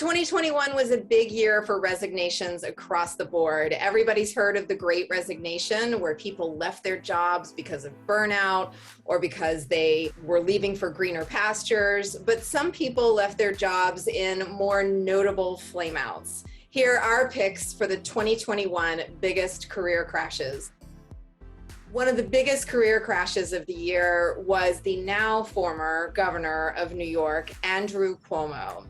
2021 was a big year for resignations across the board. Everybody's heard of the Great Resignation, where people left their jobs because of burnout or because they were leaving for greener pastures. But some people left their jobs in more notable flameouts. Here are our picks for the 2021 biggest career crashes. One of the biggest career crashes of the year was the now former governor of New York, Andrew Cuomo.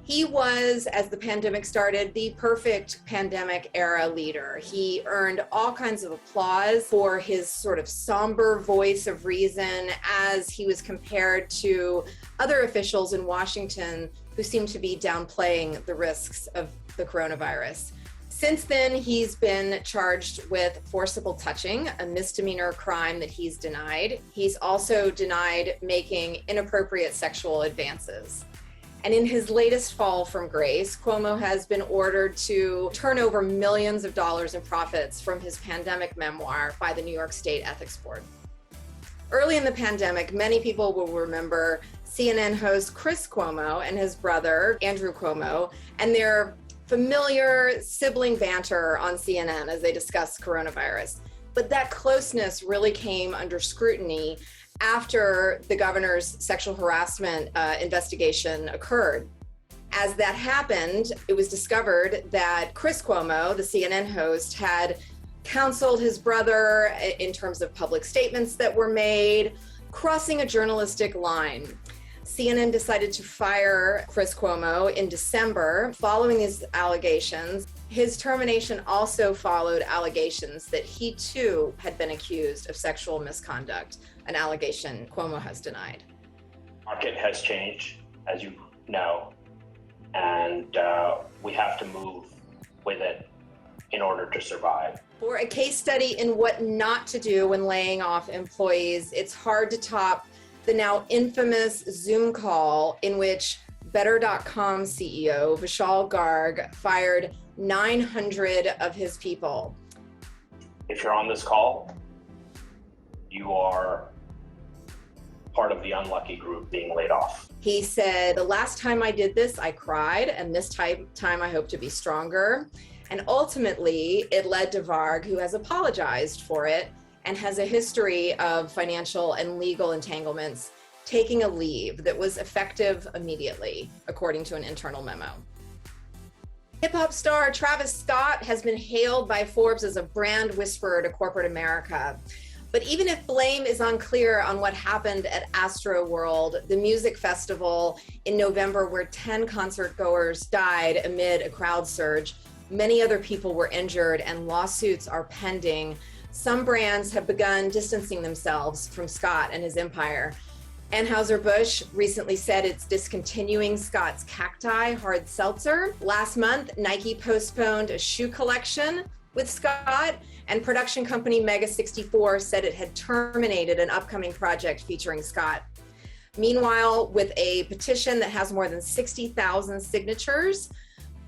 He was, as the pandemic started, the perfect pandemic era leader. He earned all kinds of applause for his sort of somber voice of reason as he was compared to other officials in Washington who seemed to be downplaying the risks of the coronavirus. Since then, he's been charged with forcible touching, a misdemeanor crime that he's denied. He's also denied making inappropriate sexual advances. And in his latest fall from grace, Cuomo has been ordered to turn over millions of dollars in profits from his pandemic memoir by the New York State Ethics Board. Early in the pandemic, many people will remember CNN host Chris Cuomo and his brother, Andrew Cuomo, and their familiar sibling banter on CNN as they discussed coronavirus. But that closeness really came under scrutiny after the governor's sexual harassment investigation occurred. As that happened, it was discovered that Chris Cuomo, the CNN host, had counseled his brother in terms of public statements that were made, crossing a journalistic line. CNN decided to fire Chris Cuomo in December following these allegations. His termination also followed allegations that he too had been accused of sexual misconduct, an allegation Cuomo has denied. Market has changed, as you know, and we have to move with it in order to survive. For a case study in what not to do when laying off employees, it's hard to top the now infamous Zoom call in which Better.com CEO Vishal Garg fired 900 of his people. If you're on this call, you are part of the unlucky group being laid off. He said, "The last time I did this, I cried, and this time I hope to be stronger." And ultimately, it led to Varg, who has apologized for it and has a history of financial and legal entanglements, taking a leave that was effective immediately, according to an internal memo. Hip-hop star Travis Scott has been hailed by Forbes as a brand whisperer to corporate America. But even if blame is unclear on what happened at Astroworld, the music festival in November where 10 concert goers died amid a crowd surge, many other people were injured and lawsuits are pending. Some brands have begun distancing themselves from Scott and his empire. Anheuser-Busch recently said it's discontinuing Scott's Cacti hard seltzer. Last month, Nike postponed a shoe collection with Scott, and production company Mega 64 said it had terminated an upcoming project featuring Scott. Meanwhile, with a petition that has more than 60,000 signatures,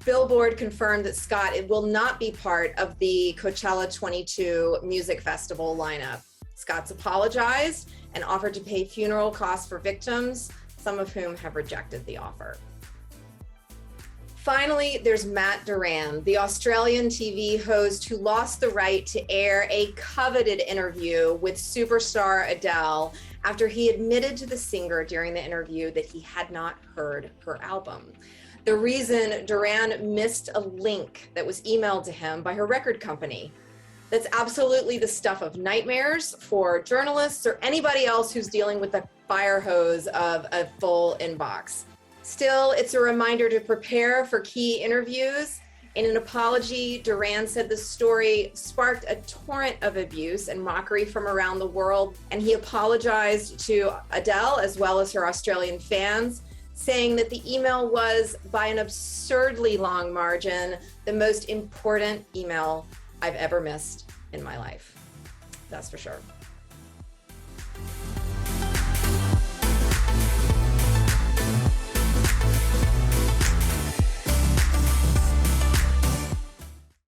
Billboard confirmed that Scott will not be part of the Coachella 22 music festival lineup. Scott's apologized and offered to pay funeral costs for victims, some of whom have rejected the offer. Finally, there's Matt Duran, the Australian TV host who lost the right to air a coveted interview with superstar Adele after he admitted to the singer during the interview that he had not heard her album. The reason Duran missed a link that was emailed to him by her record company. That's absolutely the stuff of nightmares for journalists or anybody else who's dealing with the fire hose of a full inbox. Still, it's a reminder to prepare for key interviews. In an apology, Duran said the story sparked a torrent of abuse and mockery from around the world, and he apologized to Adele as well as her Australian fans, saying that the email was, by an absurdly long margin, the most important email I've ever missed in my life. That's for sure.